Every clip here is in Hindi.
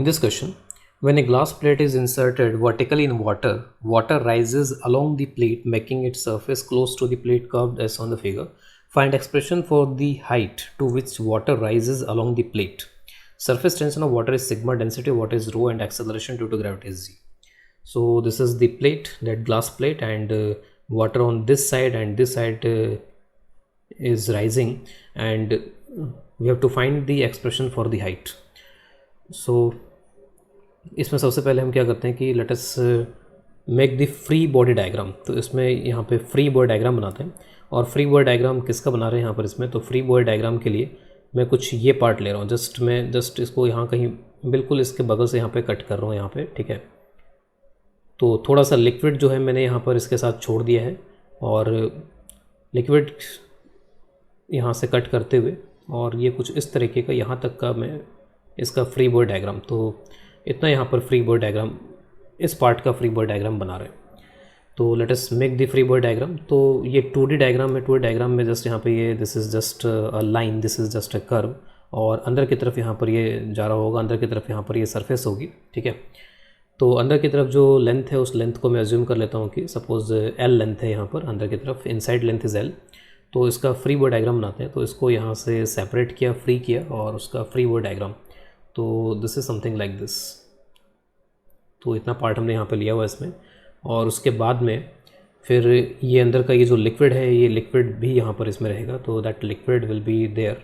In this question, when a glass plate is inserted vertically in water, water rises along the plate, making its surface close to the plate curved as on the figure. Find expression for the height to which water rises along the plate. Surface tension of water is sigma, density of water is rho, and acceleration due to gravity is g. So this is the plate, that glass plate, and water on this side and this side is rising, and we have to find the expression for the height. So इसमें सबसे पहले हम क्या करते हैं कि let us make the free body diagram. तो इसमें यहाँ पे फ्री बॉडी डायग्राम बनाते हैं, और फ्री बॉडी डायग्राम किसका बना रहे हैं यहाँ पर इसमें। तो फ्री बॉडी डायग्राम के लिए मैं कुछ ये पार्ट ले रहा हूँ, मैं इसको यहाँ कहीं बिल्कुल इसके बगल से यहाँ पे कट कर रहा हूँ यहाँ पे, ठीक है। तो थोड़ा सा लिक्विड जो है मैंने यहाँ पर इसके साथ छोड़ दिया है, और लिक्विड यहाँ से कट करते हुए, और ये कुछ इस तरीके का यहाँ तक का मैं इसका फ्री बॉडी डायग्राम, तो इतना यहाँ पर फ्री बॉडी डायग्राम, इस पार्ट का फ्री बॉडी डायग्राम बना रहे हैं। तो let us make the free body diagram. तो ये 2D डायग्राम है। 2D डायग्राम में जस्ट यहाँ पे ये this is just a line, this is just a curve, और अंदर की तरफ यहाँ पर ये जा रहा होगा, अंदर की तरफ यहाँ पर ये सरफेस होगी, ठीक है। तो अंदर की तरफ जो लेंथ है उस लेंथ को मैं अज्यूम कर लेता हूँ कि सपोज़ L लेंथ है यहाँ पर अंदर की तरफ, इनसाइड लेंथ इज़ L। तो इसका फ्री बॉडी डायग्राम बनाते हैं। तो इसको यहाँ से सेपरेट किया, फ्री किया, और उसका फ्री बॉडी डायग्राम, तो this is something like this. तो इतना पार्ट हमने यहाँ पे लिया हुआ है इसमें, और उसके बाद में फिर ये अंदर का ये जो लिक्विड है, ये लिक्विड भी यहाँ पर इसमें रहेगा, तो that liquid will be there.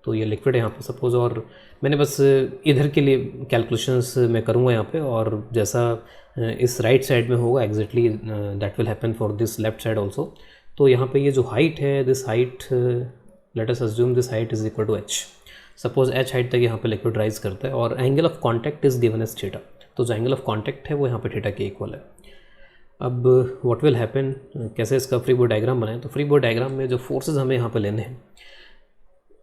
तो ये लिक्विड है यहाँ पर सपोज़, और मैंने बस इधर के लिए कैलकुलेशंस मैं करूँगा यहाँ पे, और जैसा इस राइट साइड में होगा exactly that will happen for this left side also. तो यहाँ पे ये जो हाइट है, this height, let us assume this height is equal to h। Suppose h height तक यहाँ पे लिक्विड राइज करता है, और angle of contact is given as theta. तो जो एंगल ऑफ कॉन्टैक्ट है वो यहाँ पे थीटा के इक्वल है। अब व्हाट विल हैपन, कैसे इसका फ्री बॉडी डायग्राम बनाएं। तो फ्री बॉडी डायग्राम में जो फोर्सेस हमें यहाँ पे लेने हैं,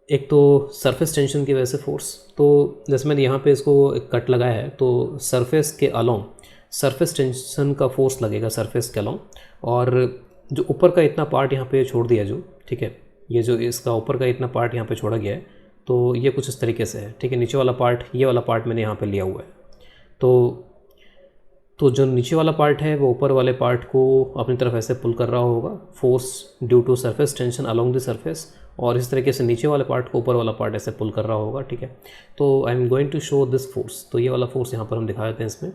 एक तो सरफेस टेंशन की वजह से फोर्स। तो जैसे मैंने यहाँ पे इसको एक कट लगाया है, तो सरफेस के अलोंग सरफेस टेंशन का फोर्स लगेगा सरफेस के अलोंग, और जो ऊपर का इतना पार्ट यहाँ पे छोड़ दिया जो, ठीक है, ये जो इसका ऊपर का इतना पार्ट यहाँ पे छोड़ा गया है, तो ये कुछ इस तरीके से है, ठीक है। नीचे वाला पार्ट, ये वाला पार्ट मैंने यहाँ पे लिया हुआ है। तो जो नीचे वाला पार्ट है वो ऊपर वाले पार्ट को अपनी तरफ ऐसे पुल कर रहा होगा, force due to surface tension along the surface, और इस तरीके से नीचे वाले पार्ट को ऊपर वाला पार्ट ऐसे पुल कर रहा होगा, ठीक है। तो I am going to show this force. तो ये वाला फोर्स यहाँ पर हम दिखा देते हैं इसमें,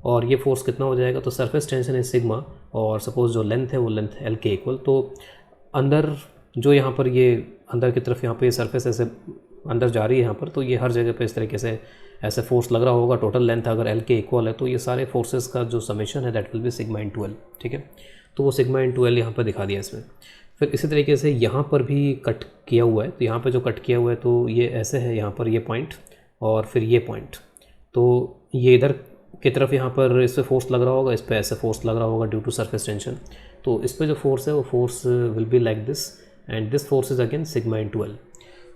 और ये फोर्स कितना हो जाएगा। तो सरफेस टेंशन है सिग्मा, और सपोज जो लेंथ है वो लेंथ L के इक्वल। तो अंदर जो यहाँ पर ये अंदर की तरफ यहाँ पे सरफेस ऐसे अंदर जा रही है यहाँ पर, तो ये हर जगह पे इस तरीके से ऐसे फोर्स लग रहा होगा। टोटल लेंथ अगर L के इक्वल है, तो ये सारे फोर्सेस का जो समेशन है that will be sigma into L, ठीक है। तो वो सिग्मा इंटू L यहाँ पर दिखा दिया इसमें। फिर इसी तरीके से यहाँ पर भी कट किया हुआ है। तो यहाँ पर जो कट किया हुआ है, तो ये ऐसे है यहाँ पर ये पॉइंट, और फिर ये पॉइंट। तो ये इधर की तरफ यहाँ पर इस पर फोर्स लग रहा होगा, इस पर ऐसे फोर्स लग रहा होगा ड्यू टू सरफेस टेंशन। तो इस पर जो फोर्स है वो force will be like this, and this force is again sigma into L।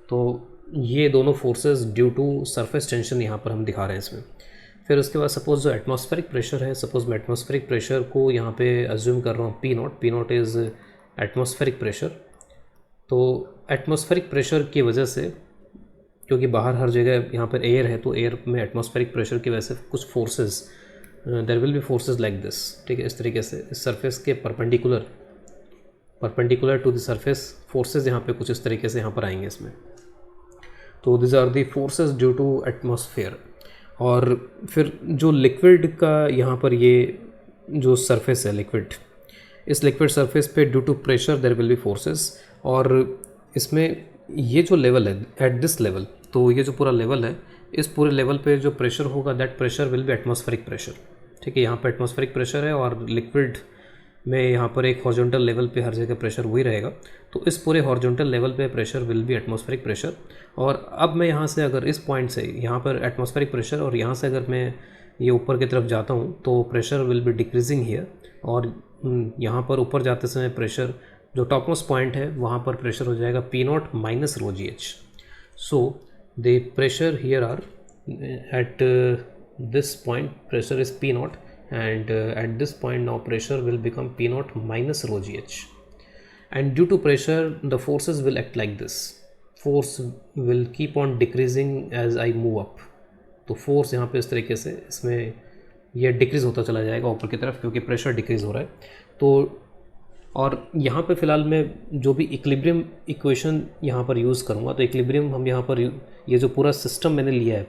तो ये दोनों forces due to surface tension यहाँ पर हम दिखा रहे हैं इसमें। फिर उसके बाद सपोज जो एटमॉस्फेरिक प्रेशर है, सपोज मैं एटमॉस्फेरिक प्रेशर को यहाँ पे अज्यूम कर रहा हूँ P not is atmospheric pressure. तो एटमॉस्फेरिक प्रेशर की वजह से, क्योंकि बाहर हर जगह यहाँ पर एयर है, तो एयर में एटमॉस्फेरिक प्रेशर की वजह से कुछ forces, there will be forces like this, ठीक है। इस तरीके से इस सरफेस के perpendicular to the surface forces यहाँ पे कुछ इस तरीके से यहाँ पर आएंगे इसमें। तो this are the forces due to atmosphere. और फिर जो लिक्विड का यहाँ पर ये जो सरफेस है लिक्विड, इस लिक्विड सरफेस पे due to pressure there will be forces. और इसमें ये जो लेवल है एट दिस लेवल, तो ये जो पूरा लेवल है, इस पूरे लेवल पे जो प्रेशर होगा that pressure will be atmospheric pressure, ठीक है। यहाँ पर एटमॉस्फेरिक प्रेशर है, और लिक्विड में यहाँ पर एक हॉरिजॉन्टल लेवल पे हर जगह प्रेशर वही रहेगा। तो इस पूरे हॉरिजॉन्टल लेवल पे pressure will be atmospheric pressure. और अब मैं यहाँ से अगर इस पॉइंट से यहाँ पर एटमॉस्फेरिक प्रेशर, और यहाँ से अगर मैं ये ऊपर की तरफ जाता हूँ, तो pressure will be decreasing here. और यहाँ पर ऊपर जाते समय प्रेशर जो टॉप मोस्ट पॉइंट है वहाँ पर प्रेशर हो जाएगा P0 minus rho GH। So the pressure here are at this point pressure is P0, and at this point now pressure will become P0 minus rho GH, and due to pressure the forces will act like this. Force will keep on decreasing as I move up, तो फोर्स यहाँ पे इस तरीके से इसमें ये डिक्रीज़ होता चला जाएगा ऊपर की तरफ, क्योंकि प्रेशर डिक्रीज़ हो रहा है। तो और यहाँ पे फ़िलहाल मैं जो भी इक्विलिब्रियम इक्वेशन यहाँ पर यूज़ करूँगा, तो इक्विलिब्रियम हम यहाँ पर ये जो पूरा सिस्टम मैंने लिया है,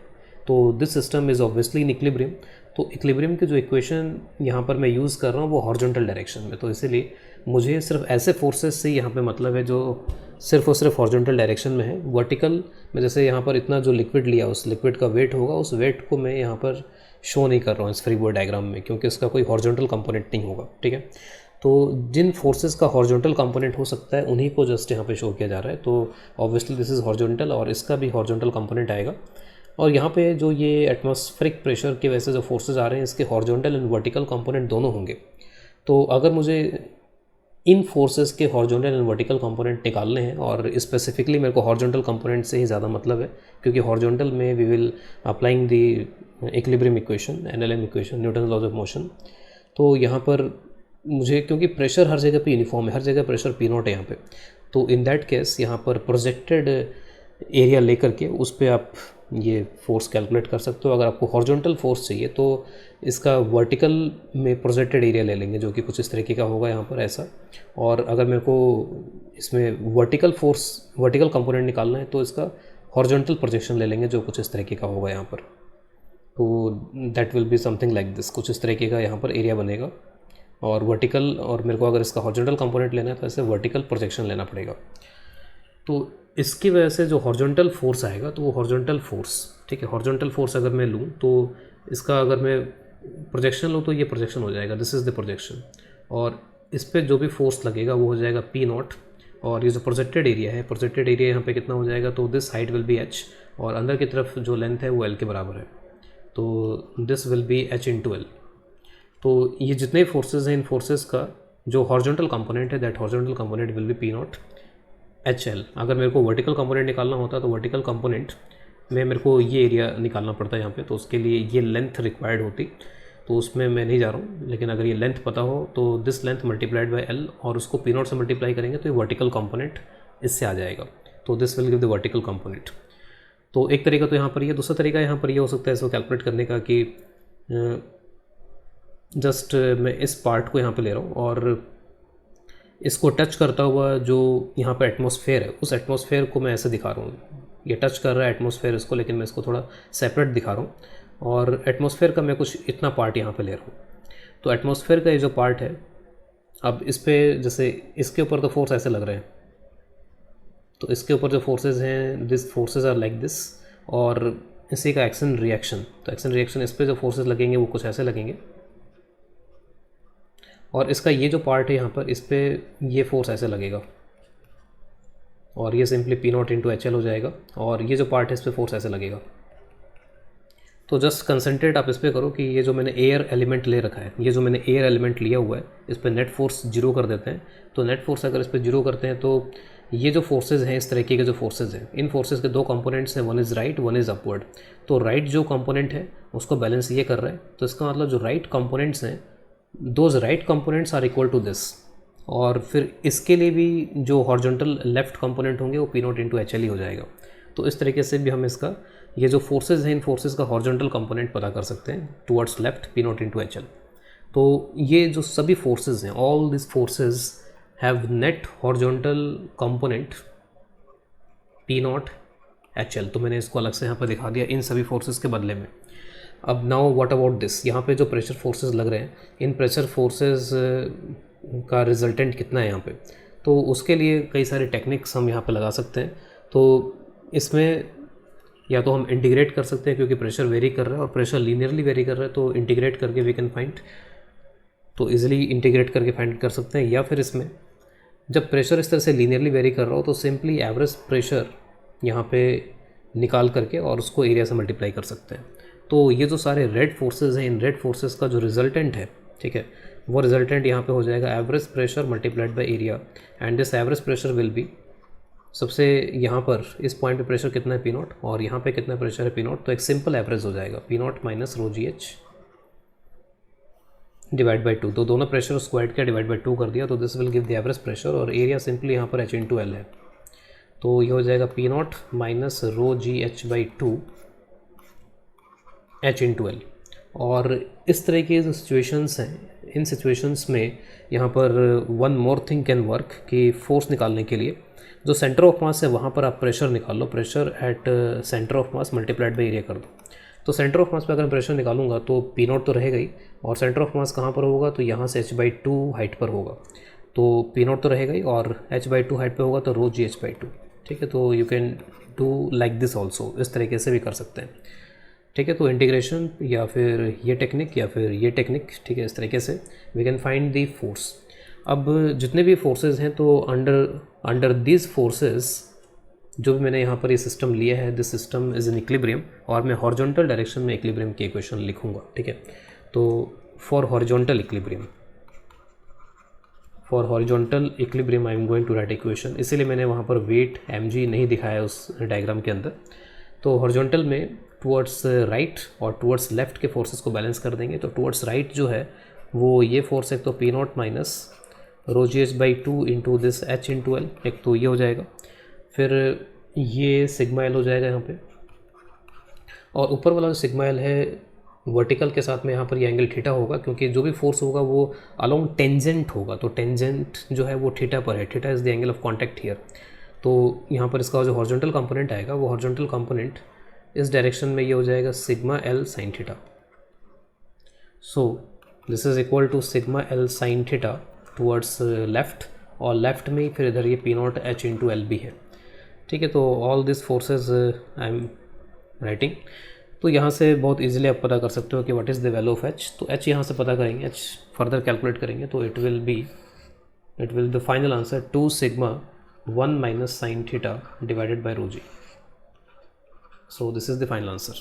तो this system is obviously in equilibrium. तो इक्विलिब्रियम की जो इक्वेशन यहाँ पर मैं यूज़ कर रहा हूँ वो हॉरिजॉन्टल डायरेक्शन में, तो इसीलिए मुझे सिर्फ ऐसे फोर्सेस से यहाँ पे मतलब है जो सिर्फ और सिर्फ हॉरिजॉन्टल डायरेक्शन में है। वर्टिकल में जैसे यहाँ पर इतना जो लिक्विड लिया उस लिक्विड का वेट होगा, उस वेट को मैं यहाँ पर शो नहीं कर रहा हूँ इस फ्री बॉडी डायग्राम में, क्योंकि इसका कोई हॉरिजॉन्टल कंपोनेंट नहीं होगा, ठीक है। तो जिन फोर्सेस का हॉरिजॉन्टल कंपोनेंट हो सकता है उन्हीं को जस्ट यहाँ पे शो किया जा रहा है। तो ऑब्वियसली दिस इज़ हॉरिजॉन्टल और इसका भी हॉरिजॉन्टल कंपोनेंट आएगा। और यहाँ पे जो ये एटमॉस्फेरिक प्रेशर की वजह से जो फोर्सेस आ रहे हैं इसके हॉरिजॉन्टल एंड वर्टिकल कंपोनेंट दोनों होंगे। तो अगर मुझे इन फोर्सेस के हॉरिजॉन्टल एंड वर्टिकल कंपोनेंट निकालने हैं, और स्पेसिफिकली मेरे को हॉरिजॉन्टल कंपोनेंट से ही ज़्यादा मतलब है, क्योंकि हॉरिजॉन्टल में we will applying the equilibrium equation, NLM equation, Newton laws of motion. तो यहाँ पर मुझे, क्योंकि प्रेशर हर जगह पे यूनिफॉर्म है, हर जगह प्रेशर पी नॉट है यहाँ पे, तो इन दैट केस यहाँ पर प्रोजेक्टेड एरिया लेकर के उस पर आप ये फोर्स कैलकुलेट कर सकते हो। अगर आपको हॉरिजॉन्टल फोर्स चाहिए तो इसका वर्टिकल में प्रोजेक्टेड एरिया ले लेंगे, जो कि कुछ इस तरीके का होगा यहाँ पर ऐसा। और अगर मेरे को इसमें वर्टिकल फोर्स, वर्टिकल कंपोनेंट निकालना है तो इसका हॉरिजॉन्टल प्रोजेक्शन ले लेंगे, जो कुछ इस तरीके का होगा यहाँ पर। तो that will be something like this, कुछ इस तरीके का यहाँ पर एरिया बनेगा। और वर्टिकल, और मेरे को अगर इसका हॉरिजॉन्टल कंपोनेंट लेना है तो ऐसे वर्टिकल प्रोजेक्शन लेना पड़ेगा। तो इसकी वजह से जो हॉरिजॉन्टल फोर्स आएगा तो वो हॉरिजॉन्टल फोर्स, ठीक है, हॉरिजॉन्टल फोर्स अगर मैं लूँ तो इसका अगर मैं प्रोजेक्शन लूँ तो ये प्रोजेक्शन हो जाएगा, दिस इज़ द प्रोजेक्शन। और इस पर जो भी फोर्स लगेगा वो हो जाएगा पी नॉट। और ये जो प्रोजेक्टेड एरिया है, प्रोजेक्टेड एरिया यहाँ पे कितना हो जाएगा, तो this height will be H, और अंदर की तरफ जो लेंथ है वो एल के बराबर है, तो this will be H into L. तो ये जितने फोर्सेज हैं, इन फोर्सेस का जो हॉरिजॉन्टल कंपोनेंट है, that horizontal component will be P not H L. अगर मेरे को वर्टिकल कंपोनेंट निकालना होता तो वर्टिकल कंपोनेंट में मेरे को ये एरिया निकालना पड़ता है यहाँ पे, तो उसके लिए ये लेंथ रिक्वायर्ड होती, तो उसमें मैं नहीं जा रहा हूँ। लेकिन अगर ये लेंथ पता हो तो this length multiplied by L, और उसको पी नॉट से मल्टीप्लाई करेंगे तो ये वर्टिकल कंपोनेंट इससे आ जाएगा, तो this will give the vertical component. तो एक तरीका तो यहाँ पर ये, दूसरा तरीका यहाँ पर ये हो सकता है इसको कैलकुलेट करने का कि जस्ट मैं इस पार्ट को यहाँ पे ले रहा हूँ और इसको टच करता हुआ जो यहाँ पे एटमॉस्फेयर है, उस एटमॉस्फेयर को मैं ऐसे दिखा रहा हूँ। ये टच कर रहा है एटमॉस्फेयर इसको, लेकिन मैं इसको थोड़ा सेपरेट दिखा रहा हूँ। और एटमॉस्फेयर का मैं कुछ इतना पार्ट यहाँ पे ले रहा हूँ। तो एटमॉस्फेयर का ये जो पार्ट है, अब इस पर जैसे इसके ऊपर तो फोर्स ऐसे लग रहे हैं, तो इसके ऊपर जो फोर्सेज हैं, this forces are like this, और इसी का एक्शन रिएक्शन, तो एक्शन रिएक्शन इस पर जो फोर्सेज लगेंगे वो कुछ ऐसे लगेंगे। और इसका ये जो पार्ट है यहाँ पर, इस पर ये फोर्स ऐसे लगेगा, और ये simply P naught into H L हो जाएगा। और ये जो पार्ट है इस पर फोर्स ऐसे लगेगा। तो जस्ट कंसंट्रेट आप इस पर करो कि ये जो मैंने एयर एलिमेंट ले रखा है, ये जो मैंने एयर एलिमेंट लिया हुआ है, इस पर नेट फोर्स जीरो कर देते हैं। तो नेट फोर्स अगर इस पर जीरो करते हैं तो ये जो फोर्सेज हैं, इस तरीके के जो फोर्सेज हैं, इन फोर्सेज के दो कंपोनेंट्स हैं, one is right, one is upward. तो राइट जो कंपोनेंट है उसको बैलेंस ये कर रहा है, तो इसका मतलब जो राइट कंपोनेंट्स हैं, those right components are equal to this. और फिर इसके लिए भी जो हॉरिजॉन्टल लेफ्ट कंपोनेंट होंगे वो P naught into H L ही हो जाएगा। तो इस तरीके से भी हम इसका ये जो फोर्सेज हैं, इन फोर्सेज का हॉरिजॉन्टल कंपोनेंट पता कर सकते हैं, towards left P naught into H L. तो ये जो सभी फोर्सेज हैं, all this forces have net horizontal component P not H L. तो मैंने इसको अलग से यहाँ पर दिखा दिया इन सभी फोर्सेज के बदले में। अब नाउ व्हाट अबाउट दिस, यहाँ पे जो प्रेशर फोर्सेस लग रहे हैं, इन प्रेशर फोर्सेस का रिजल्टेंट कितना है यहाँ पे, तो उसके लिए कई सारे टेक्निक्स हम यहाँ पे लगा सकते हैं। तो इसमें या तो हम इंटीग्रेट कर सकते हैं, क्योंकि प्रेशर वेरी कर रहा है और प्रेशर लीनियरली वेरी कर रहा है, तो इंटीग्रेट करके वी कैन फाइंड, तो ईजिली इंटीग्रेट करके फाइंड कर सकते हैं। या फिर इसमें जब प्रेशर इस तरह से लीनियरली वेरी कर रहा हो तो सिंपली एवरेज प्रेशर यहाँ पे निकाल करके और उसको एरिया से मल्टीप्लाई कर सकते हैं। तो ये जो सारे रेड फोर्सेस हैं, इन रेड फोर्सेस का जो रिजल्टेंट है, ठीक है, वो रिजल्टेंट यहाँ पे हो जाएगा average pressure multiplied by area. And this average pressure will be, सबसे यहाँ पर इस पॉइंट पे प्रेशर कितना है पी नॉट, और यहाँ पे कितना प्रेशर है पी नॉट, तो एक सिंपल एवरेज हो जाएगा P not minus rho ji H divide by 2। तो दोनों प्रेशर स्क्वायर्ड किया, डिवाइड बाई 2 कर दिया, तो this will give the average pressure. और एरिया सिंपली यहाँ पर एच इंटू एल है, तो ये हो जाएगा P not minus rho ji H by 2 H/L। और इस तरह की जो सिचुएशंस हैं, इन सिचुएशंस में यहाँ पर one more thing can work कि फोर्स निकालने के लिए जो सेंटर ऑफ मास है वहाँ पर आप प्रेशर निकाल लो, pressure at centre of mass multiplied by area कर दो। तो सेंटर ऑफ मास पे अगर प्रेशर निकालूंगा तो P0 तो रहेगा ही, और सेंटर ऑफ मास कहाँ पर होगा, तो यहाँ से h/2 हाइट पर होगा, तो P0 तो रहेगा ही, और h/2 हाइट पे होगा तो ρg h/2। ठीक है, तो you can do like this also, इस तरीके से भी कर सकते हैं। ठीक है, तो इंटीग्रेशन या फिर ये टेक्निक या फिर ये टेक्निक, ठीक है, इस तरीके से we can find the force. अब जितने भी फोर्सेस हैं तो अंडर दिस फोर्सेस जो भी मैंने यहाँ पर ये सिस्टम लिया है, this system is in equilibrium, और मैं हॉरिजॉन्टल डायरेक्शन में इक्विलिब्रियम की इक्वेशन लिखूंगा। ठीक है, तो for horizontal equilibrium I am going to write equation, इसीलिए मैंने वहाँ पर वेट mg नहीं दिखाया उस डायग्राम के अंदर। तो हॉरिजॉन्टल में टुवर्ड्स राइट और टुवर्ड्स लेफ्ट के फोर्सेस को बैलेंस कर देंगे। तो टुवर्ड्स राइट जो है वो ये फोर्स है, तो P0 minus ρgh/2 into this H/L, एक तो ये हो जाएगा, फिर ये सिग्मा L हो जाएगा यहाँ पे, और ऊपर वाला जो सिग्मा L है वर्टिकल के साथ में यहाँ पर ये एंगल थीटा होगा, क्योंकि जो भी फोर्स होगा वो अलोंग टेंजेंट होगा, तो टेंजेंट जो है वो थीटा पर है, theta is the angle of contact here. तो यहाँ पर इसका जो हॉरिजॉन्टल कंपोनेंट आएगा वो हॉरिजॉन्टल कंपोनेंट इस डायरेक्शन में ये हो जाएगा sigma L sin theta. So this is equal to sigma L sin theta towards left, और लेफ्ट में ही फिर इधर ये P0 H/L भी है। ठीक है, तो all this forces I am writing. तो यहाँ से बहुत इजीली आप पता कर सकते हो कि what is the value of H। तो H यहाँ से पता करेंगे, H फर्दर कैलकुलेट करेंगे, तो it will the final answer 2 sigma 1 minus sin theta divided by ρg। So this is the final answer.